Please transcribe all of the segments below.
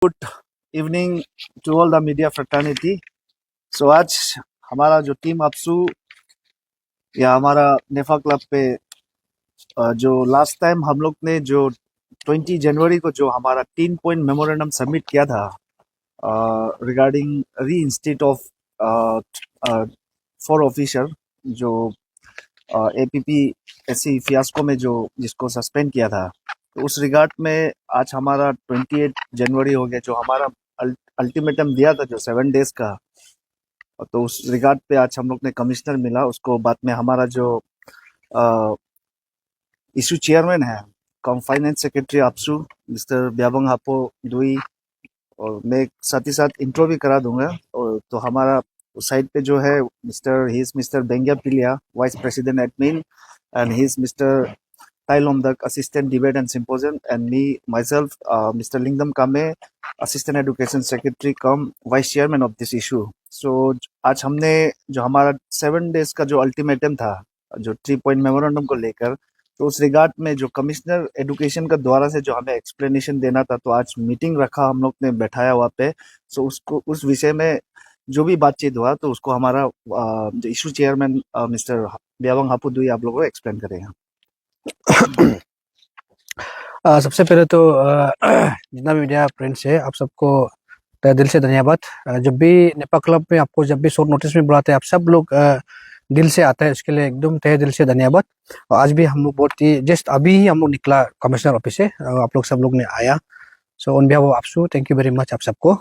Good evening to all the media fraternity. So आज हमारा जो टीम अपसू या हमारा नेफा क्लब पे जो लास्ट टाइम हम लोग ने जो 20 जनवरी को जो हमारा 3 पॉइंट मेमोरेंडम सबमिट किया था रिगार्डिंग री इंस्टीट ऑफ 4 ऑफिसर जो एपीपी ऐसी फियास्को में जो जिसको सस्पेंड किया था, तो उस रिगार्ड में आज हमारा 28 जनवरी हो गया जो हमारा अल्टीमेटम दिया था जो 7 डेज का। तो उस रिगार्ड पे आज हम लोग ने कमिश्नर मिला, उसको बाद में हमारा जो इशू चेयरमैन है कम फाइनेंस सेक्रेटरी अपसू मिस्टर ब्याबंग हापो दुई, और मैं साथ ही साथ इंट्रो भी करा दूंगा। और तो हमारा साइड पे जो है mister Bengia Pilia vice president admin, and he is mister Tailomdak assistant debate and symposium, and me myself mister Lingdam Kame assistant education secretary cum vice chairman of this issue. So आज हमने जो हमारा 7 डेज का जो अल्टीमेटम था जो 3 पॉइंट मेमोरेंडम को लेकर, तो उस रिगार्ड में जो कमिश्नर एजुकेशन का द्वारा से जो हमें एक्सप्लेनेशन देना था, तो आज मीटिंग रखा हम लोग ने बैठाया वहाँ पे। सो उसको उस विषय में जो भी बातचीत हुआ तो उसको हमारा जो इशू चेयरमैन मिस्टर ब्याबंग हापुदुई आप लोगों को एक्सप्लेन करेगा। सबसे पहले तो जितना भी मीडिया फ्रेंड्स है आप सबको तहे दिल से धन्यवाद। जब भी नेपा क्लब में आपको जब भी शॉर्ट नोटिस में बुलाते हैं आप सब लोग दिल से आता है, उसके लिए एकदम तहे दिल से धन्यवाद। और आज भी हम लोग बहुत ही जस्ट अभी ही हम लोग निकला कमिश्नर ऑफिस से, आप लोग सब लोग ने आया। So on behalf of AAPSU thank you very much आप सबको।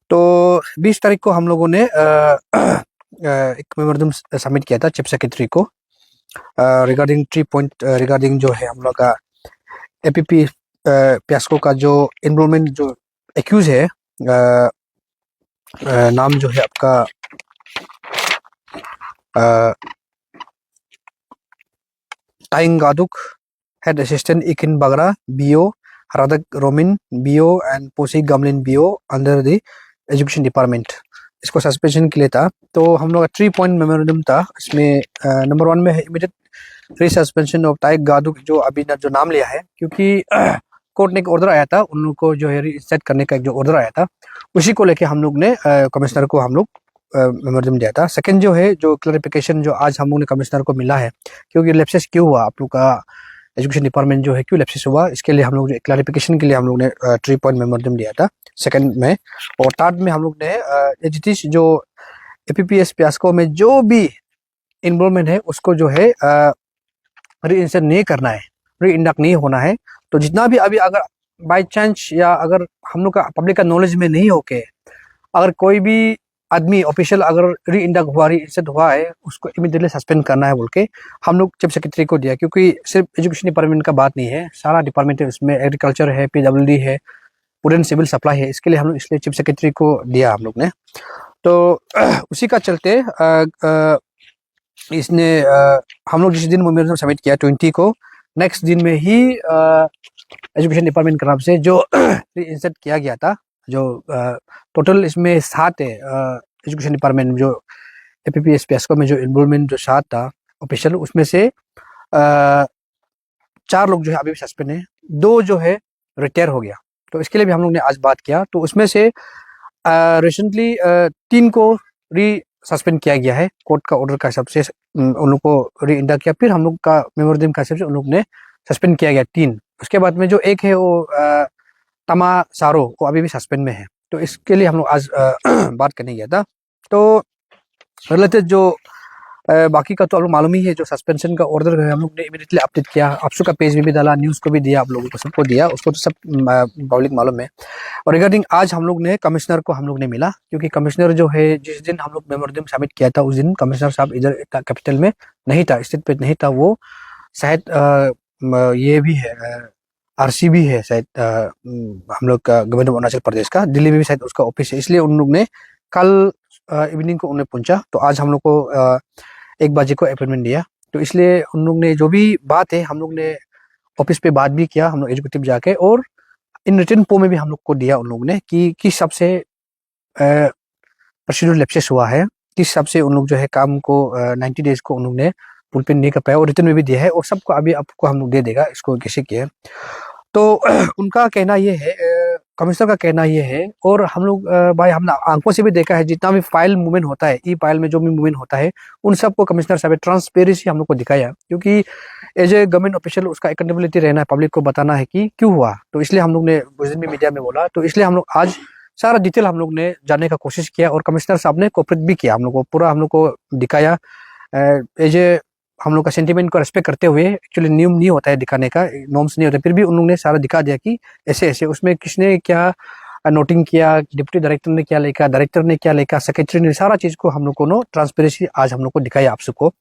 तो 20 तारीख को हम लोगों ने एक मेमोरेंडम सबमिट किया था चीफ सेक्रेटरी को रिगार्डिंग 3 पॉइंट रिगार्डिंग जो है हम लोग का एपीपी फियास्को का जो इन्वॉल्वमेंट जो एक्यूज है, नाम जो है आपका Taying Gaduk head assistant Ikin Bagra BO, Radak Romin BO and Posi Gamlin BO under the education department, इसको सस्पेंशन के लिए था। तो हम लोग का 3 पॉइंट मेमोरेंडम था। इसमें नंबर 1 में है इमीडिएट री सस्पेंशन ऑफ ताइंग गादुक, जो अभी जो नाम लिया है क्योंकि कोर्ट ने एक ऑर्डर आया था उन लोग को जो है रीसेट करने का, एक जो ऑर्डर आया था उसी को लेके हम लोग ने कमिश्नर को हम लोग मेमोरेंडम दिया था। सेकंड जो है जो क्लैरिफिकेशन जो आज हम लोग ने कमिश्नर को मिला है, क्योंकि लैप्सेस क्यों हुआ आप लोग का एजुकेशन डिपार्टमेंट जो है क्यों लैप्सेस हुआ, इसके लिए हम लोग जो क्लैरिफिकेशन के लिए हम लोग ने 3 पॉइंट मेमोरेंडम दिया था सेकंड में। और थर्ड में हम लोग ने एजिटिस जो एपीपीएस फियास्को में जो भी इन्वॉल्वमेंट है उसको जो है री इंसर्ट नहीं करना है, री इंडक्ट नहीं होना है। तो जितना भी अभी अगर बाई चांस या अगर हम लोग का पब्लिक का नॉलेज में नहीं होके अगर कोई भी आदमी ऑफिशियल अगर री इंडक्ट हुआ, री इंसर्ट हुआ है, उसको इमीडिएटली सस्पेंड करना है बोल के हम लोग चीफ सेक्रेटरी को दिया। क्योंकि सिर्फ एजुकेशन डिपार्टमेंट का बात नहीं है, सारा डिपार्टमेंट है, उसमें एग्रीकल्चर है, पीडब्ल्यूडी है, फूड एंड सिविल सप्लाई है, इसके लिए हम लोग इसलिए चीफ सेक्रेटरी को दिया हम लोग ने। तो उसी का चलते इसने हम लोग जिस दिन मेमोरेंडम सबमिट किया 20 को, नेक्स्ट दिन में ही एजुकेशन डिपार्टमेंट की तरफ से जो इंसर्ट किया गया था, जो टोटल इसमें 7 है एजुकेशन डिपार्टमेंट जो एपीपीएस फियास्को में जो इन्वॉल्वमेंट जो 7 था ऑफिशियल, उसमें से 4 लोग जो है अभी भी सस्पेंड है, 2 जो है रिटायर हो गया। तो इसके लिए भी हम लोग ने आज बात किया। तो उसमें से रिसेंटली 3 को री सस्पेंड किया गया है कोर्ट का ऑर्डर का हिसाब से, उन लोग को री इंडक्ट किया, फिर हम लोग का मेमोरेंडम का हिसाब से उन लोग ने सस्पेंड किया गया 3। उसके बाद में जो एक है वो तमा सारो, वो अभी भी सस्पेंड में है। तो इसके लिए हम लोग आज बात करने गया था। तो रिलेटेड जो बाकी का तो आप लोग मालूम ही है, जो सस्पेंशन का ऑर्डर है हम लोग ने इमीडिएटली अपडेट किया, आपसू का पेज में भी डाला, न्यूज़ को भी दिया, आप लोगों को सबको दिया, उसको तो सब पब्लिक मालूम है। और रिगार्डिंग आज हम लोग ने कमिश्नर को हम लोग ने मिला, क्योंकि कमिश्नर जो है जिस दिन हम लोग मेमोरेंडम सबमिट किया था उस दिन कमिश्नर साहब इधर कैपिटल में नहीं था, स्टेट पे नहीं था, वो शायद ये भी है आरसी भी है शायद हम लोग का गवर्नमेंट अरुणाचल प्रदेश का, दिल्ली में भी शायद उसका ऑफिस है, इसलिए उन लोग ने कल इवनिंग को उन्हें पहुंचा। तो आज हम लोग को 1 बजे को अपॉइंटमेंट दिया। तो इसलिए उन लोग ने जो भी बात है हम लोग ने ऑफिस पे बात भी किया, हम लोग एजुकेटिव जाके, और इन रिटर्न फॉर्म में भी हम लोग को दिया उन लोग ने कि किस हिसाब से प्रोसीड्यूर लैप्सेस हुआ है, किस हिसाब से उन लोग जो है काम को 90 डेज को उन लोग ने फुलफिल नहीं कर पाया, और रिटर्न में भी दिया है, और सबको अभी आपको हम लोग दे देगा इसको कैसे किया है। तो उनका कहना ये है कमिश्नर का कहना ये है, और हम लोग भाई हमने आंखों से भी देखा है, जितना भी फाइल मूवमेंट होता है, ई फाइल में जो भी मूवमेंट होता है, उन सबको कमिश्नर साहब ट्रांसपेरेंसी हम लोग को दिखाया, क्योंकि एज ए गवर्नमेंट ऑफिशियल उसका अकाउंटेबिलिटी रहना है, पब्लिक को बताना है कि क्यों हुआ। तो इसलिए हम लोग ने उस दिन भी मीडिया में बोला, तो इसलिए हम लोग आज सारा डिटेल हम लोग ने जानने का कोशिश किया, और कमिश्नर साहब ने कोऑपरेट भी किया, हम लोग को पूरा हम लोग को दिखाया। एज ए हम लोग का सेंटीमेंट को रेस्पेक्ट करते हुए, एक्चुअली नियम नहीं होता है दिखाने का, नॉर्म्स नहीं होता, फिर भी उन लोगों ने सारा दिखा दिया कि ऐसे ऐसे उसमें किसने क्या नोटिंग किया, डिप्टी डायरेक्टर ने क्या लिखा, डायरेक्टर ने क्या लिखा, सेक्रेटरी ने, सारा चीज को हम लोग को नो ट्रांसपेरेंसी आज हम लोग को दिखाया आप सबको।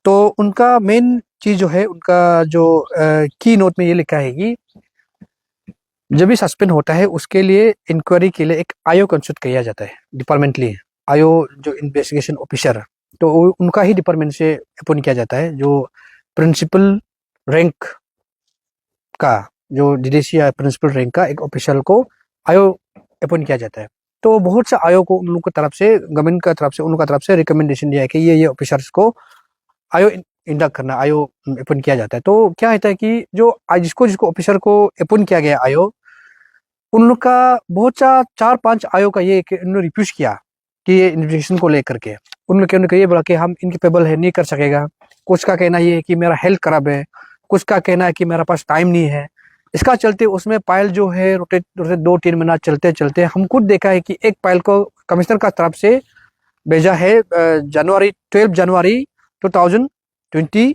तो उनका मेन चीज जो है, उनका जो की नोट में ये लिखा है कि जब भी सस्पेंड होता है उसके लिए इंक्वायरी के लिए एक आयो कंसल्ट किया जाता है डिपार्टमेंटली। आयो जो इन्वेस्टिगेशन ऑफिसर, तो उनका ही डिपार्टमेंट से अपॉइंट किया जाता है, जो प्रिंसिपल रैंक का, जो डीडीसी या प्रिंसिपल रैंक का एक ऑफिसर को आयो अपॉइंट किया जाता है। तो बहुत से आयो को उन लोगों की तरफ से, गवर्नमेंट की तरफ से, उनका तरफ से रिकमेंडेशन दिया है कि ये ऑफिसर्स को आयो इंडक्ट करना, आयो अपॉइंट किया जाता है। तो क्या होता है कि जो जिसको जिसको ऑफिसर को अपॉइंट किया गया आयो, उन लोग का बहुत सा 4-5 आयोग का ये उन्होंने रिफ्यूज किया कि ये इन्वेस्टिगेशन को लेकर के उन लोग ने ये बोला कि हम इनकेपेबल है, नहीं कर सकेगा। कुछ का कहना ये है कि मेरा हेल्थ खराब है, कुछ का कहना है कि मेरा पास टाइम नहीं है। इसका चलते उसमें पायल जो है रोटेट 2-3 महीना चलते चलते हम खुद देखा है कि एक पायल को कमिश्नर का तरफ से भेजा है जनवरी 12 जनवरी 2024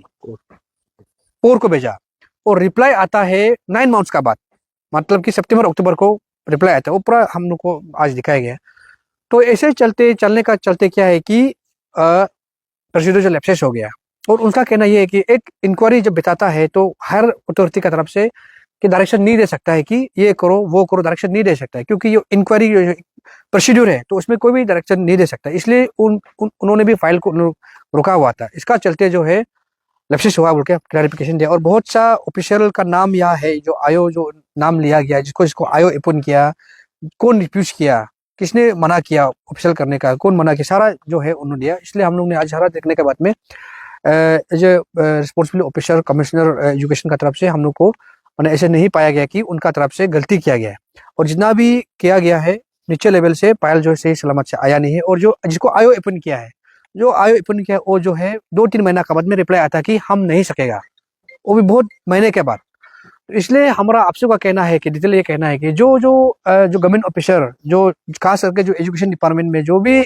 को भेजा, और रिप्लाई आता है 9 मंथ्स का बाद, मतलब कि सितंबर अक्टूबर को रिप्लाई आता है। वो पूरा हम लोग को आज दिखाया गया। तो ऐसे चलने का चलते क्या है कि प्रोसीड्यूरल लैप्सेस हो गया, और उनका कहना यह है कि एक इंक्वायरी जब बिताता है तो हर अथॉरिटी की तरफ से कि डायरेक्शन नहीं दे सकता है कि ये करो वो करो, डायरेक्शन नहीं दे सकता है, क्योंकि ये इंक्वायरी प्रोसीड्यूर है, तो उसमें कोई भी डायरेक्शन नहीं दे सकता। इसलिए उन्होंने भी फाइल को रुका हुआ था। इसका चलते जो है लैप्सेस हुआ बोल के क्लैरिफिकेशन दिया, और बहुत सा ऑफिशियल का नाम यहाँ है, जो आयो जो नाम लिया गया, जिसको जिसको आयो अपॉइंट किया, कौन रिफ्यूज किया, किसने मना किया ऑफिशियल करने का, कौन मना किया, सारा जो है उन्होंने दिया। इसलिए हम लोग ने आज सारा देखने के बाद में as a responsible officer commissioner education का तरफ से हम लोग को मैंने ऐसे नहीं पाया गया कि उनका तरफ से गलती किया गया है, और जितना भी किया गया है नीचे लेवल से पायल जो है सही सलामत से आया नहीं है। और जो जिसको आयो अपॉइंट किया है, जो आयो अपॉइंट किया है, वो जो है 2-3 महीना के बाद में रिप्लाई आता कि हम नहीं सकेगा, वो भी बहुत महीने के बाद। तो इसलिए हमारा आपसे का कहना है कि डिटेल ये कहना है कि जो जो जो गवर्नमेंट ऑफिसर, जो खास करके जो एजुकेशन डिपार्टमेंट में जो भी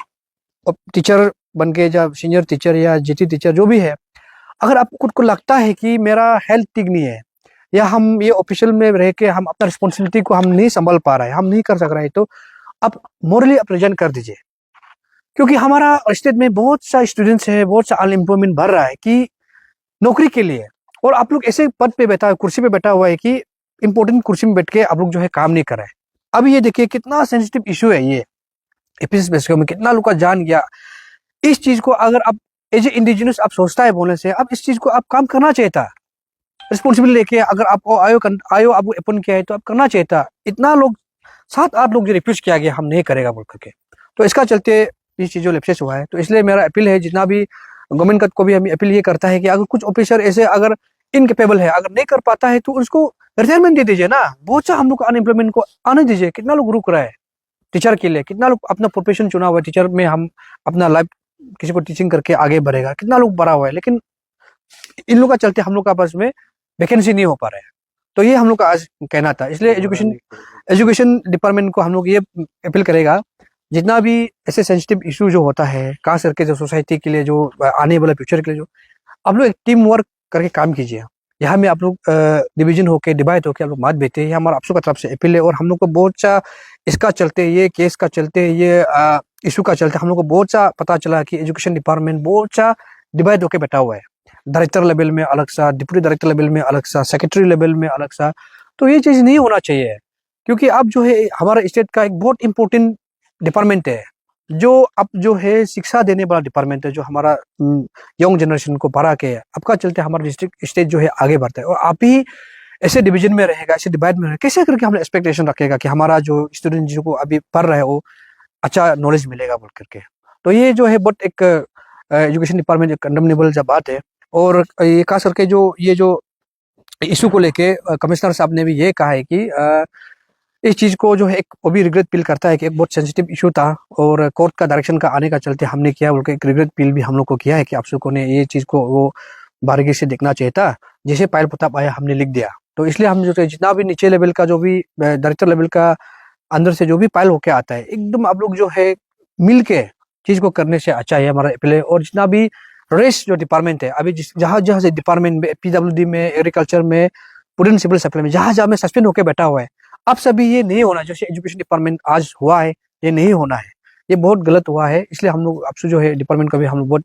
टीचर बन के, जब सीनियर टीचर या जीटी टीचर जो भी है, अगर आपको खुद को लगता है कि मेरा हेल्थ ठीक नहीं है, या हम ये ऑफिशियल में रह के हम अपना रिस्पॉन्सिबिलिटी को हम नहीं संभाल पा रहे हैं, हम नहीं कर सक रहे हैं, तो आप मोरली आप रिजाइन कर दीजिए। क्योंकि हमारा स्टेट में बहुत सा स्टूडेंट्स है, बहुत सा अनएम्प्लॉयमेंट बढ़ रहा है कि नौकरी के लिए, और आप लोग ऐसे पद पे बैठा, कुर्सी पे बैठा हुआ है कि इंपॉर्टेंट कुर्सी में बैठ के आप लोग जो है काम नहीं कर रहे हैं। अब ये देखिए कितना सेंसिटिव इशू है ये, एपीएस बेसिक में कितना लोग का जान गया। इस चीज को अगर आप एज ए इंडिजिनस आप सोचता है बोलने से, अब इस चीज को आप काम करना चाहिए था रिस्पॉन्सिबिलिटी लेके। अगर आपको आयो आपको अपॉइंट किया है तो आप करना चाहिए था। इतना लोग 7-8 लोग जो रिफ्यूज किया गया हम नहीं करेगा बोल करके, तो इसका चलते ये चीज जो लैप्सेस हुआ है। तो इसलिए मेरा अपील है, जितना भी गवर्नमेंट को भी हम अपील ये करता है कि अगर कुछ ऑफिसर ऐसे अगर इनकेपेबल है, अगर नहीं कर पाता है, तो उसको रिटायरमेंट दे दीजिए ना। बहुत सा हम लोग अनएम्प्लॉयमेंट को आने दीजिए। कितना लोग रुक रहा है टीचर के लिए, कितना लोग अपना प्रोफेशन चुना हुआ है टीचर में, हम अपना लाइफ किसी को टीचिंग करके आगे बढ़ेगा, कितना लोग बढ़ा हुआ है, लेकिन इन लोग का चलते हम लोग का आपस में वैकेंसी नहीं हो पा रहा है। तो ये हम लोग का आज कहना था। इसलिए एजुकेशन डिपार्टमेंट को हम लोग ये अपील करेगा, जितना भी ऐसे सेंसिटिव इशू जो होता है, खास करके जो सोसाइटी के लिए, जो आने वाला फ्यूचर के लिए, जो आप लोग टीम वर्क करके काम कीजिए। यहाँ में आप लोग डिवीजन होके, डिवाइड होके आप लोग मत बैठे। ये हमारा आप सबका तरफ से अपील है। और हम लोग को बहुत सा इसका चलते, ये केस का चलते, ये इशू का चलते हम लोग को बहुत सा पता चला कि एजुकेशन डिपार्टमेंट बहुत सा डिवाइड होके बैठा हुआ है। डायरेक्टर लेवल में अलग सा, डिप्टी डायरेक्टर लेवल में अलग सा, सेक्रेटरी लेवल में अलग सा। तो ये चीज़ नहीं होना चाहिए, क्योंकि अब जो है हमारा स्टेट का एक बहुत इंपॉर्टेंट डिपार्टमेंट है, जो अब जो है शिक्षा देने वाला डिपार्टमेंट है, जो हमारा यंग जनरेशन को बढ़ा के आपका चलते हमारा डिस्ट्रिक्ट स्टेट जो है आगे बढ़ता है। और आप ही ऐसे डिवीजन में रहेगा, ऐसे डिवाइड में रहेगा, कैसे करके हम एक्सपेक्टेशन रखेगा कि हमारा जो स्टूडेंट जो अभी पढ़ रहे हो अच्छा नॉलेज मिलेगा बोल करके। तो ये जो है बहुत एक एजुकेशन डिपार्टमेंट कंडेमनेबल जब बात है। और ये खास करके जो ये जो इशू को लेके कमिश्नर साहब ने भी ये कहा है कि इस चीज़ को जो है एक वो भी रिग्रेट फील करता है कि एक बहुत सेंसिटिव इशू था और कोर्ट का डायरेक्शन का आने का चलते हमने किया, बोल के एक रिग्रेट फील भी हम लोग को किया है कि आप सबको ने ये चीज़ को वो बारीकी से देखना चाहिए था। जैसे पायल प्रताप आया हमने लिख दिया, तो इसलिए हम जो है जितना भी नीचे लेवल का जो भी डायरेक्टर लेवल का अंदर से जो भी पायल होके आता है, एकदम आप लोग जो है मिल के चीज़ को करने से अच्छा है हमारा अपील है। और जितना भी रेस्ट जो डिपार्टमेंट है अभी जिस जहाँ जहाँ से डिपार्टमेंट में PWD में, एग्रीकल्चर में, पुलिस सिविल सप्लाई में जहाँ जहाँ में सस्पेंड होकर बैठा हुआ है, अब सभी ये नहीं होना जैसे एजुकेशन डिपार्टमेंट आज हुआ है, ये नहीं होना है, ये बहुत गलत हुआ है। इसलिए हम लोग आपसे जो है डिपार्टमेंट का भी हम लोग बहुत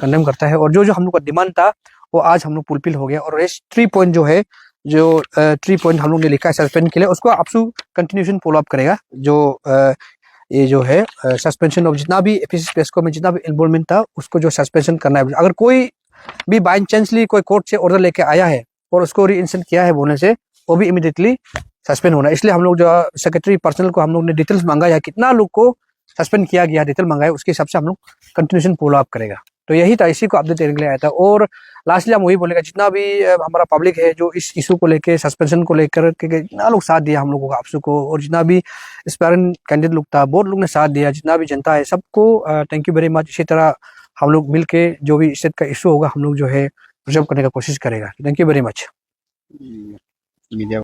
कंडेम करता है। और जो जो हम लोग का डिमांड था वो आज हम लोग फुलफिल हो गया। और रेस्ट 3 पॉइंट जो है, जो 3 पॉइंट हम लोग ने लिखा है सस्पेंड के लिए, उसको आपसू कंटिन्यूशन फॉलो अप करेगा। जो ये जो है सस्पेंशन ऑफ जितना भी एपीसी पेस्को में जितना भी इन्वॉल्वमेंट था उसको जो सस्पेंशन करना है। अगर कोई भी बाई चांसली कोई कोर्ट से ऑर्डर लेके आया है और उसको रीइंस्टेंट किया है बोलने से, वो भी इमीडिएटली सस्पेंड होना है। इसलिए हम लोग जो सेक्रेटरी पर्सनल को हम लोग ने डिटेल्स मांगा है, कितना लोग को सस्पेंड किया गया डिटेल मांगा है, उसके हिसाब से हम लोग कंटिन्यूशन फॉलो अप करेगा। तो यही था, इसी को अपडेट देने के लिए आया था। और लास्टली हम वही बोलेगा, जितना भी हमारा पब्लिक है जो इस इशू को लेके सस्पेंशन को लेकर के जितना लोग साथ दिया हम लोगों को, आपसू को, और जितना भी एस्पायरेंट कैंडिडेट लोग था बहुत लोग ने साथ दिया, जितना भी जनता है सबको थैंक यू वेरी मच। इसी तरह हम लोग मिल के जो भी स्टेट का इशू होगा हम लोग जो है रिजॉल्व करने का कोशिश करेगा। Thank you very much. Media